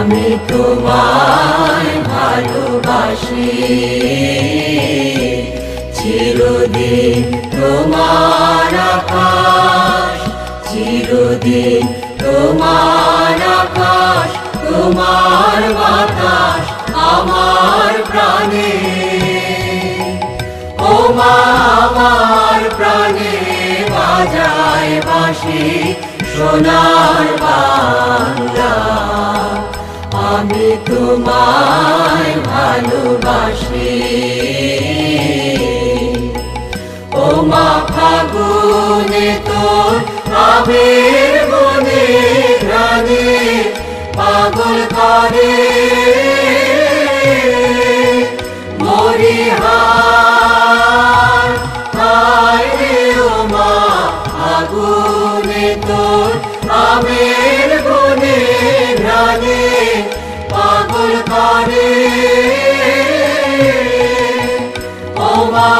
আমি তোমায় ভালোবাসি, চিরদিন তোমার আকাশ, চিরদিন তোমার আকাশ, তোমার বাতাস আমার প্রাণে। ও মা আমার প্রাণে বাজায় বাঁশি সোনার বাংলা, আমি তোমায় ভালোবাসি। ও মা ফাগুনে তোর আবির বনে ঘ্রাণে পাগল করে মরিহার, হায় রে ও মা ফাগুনে তোর আবির বনে ঘ্রাণে পাগল করে। ও মা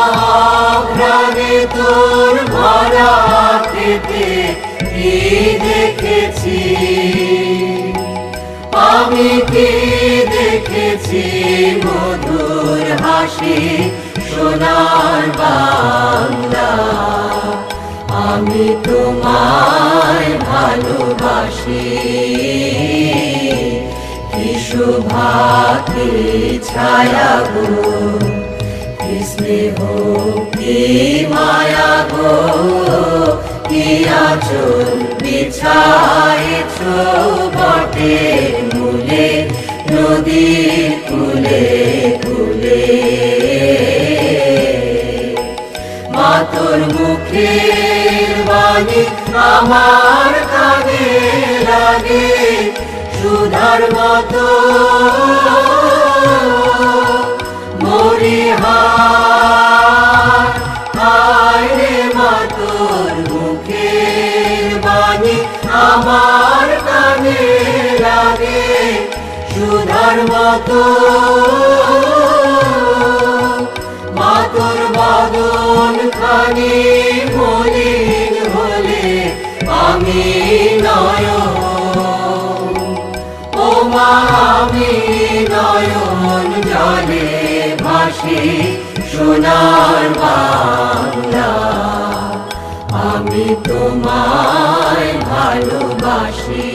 ঘ্রাণে তোর ভরা খেতে কি দেখেছি, আমি কি দেখেছি মধুর হাসি সোনার বাংলা, আমি তোমায় ভালোবাসি। কি শোভা কি ছায়া গো, কি স্নেহ কি মায়া গো, কি আঁচল বিছায়েছ বটের মূলে নদীর কূলে কূলে। মা তোর মুখের বাণী আমার কানে লাগে সুধার মতো মরিহার, হায় রে মা তোর মুখের বাণী আমার কানে লাগে সুধার মতো। মা তোর বদন খানি মলিন হলে আমি নয়ন, ও মা আমি নয়ন জলে ভাসি সোনার বাংলা, আমি তোমায় ভালোবাসি।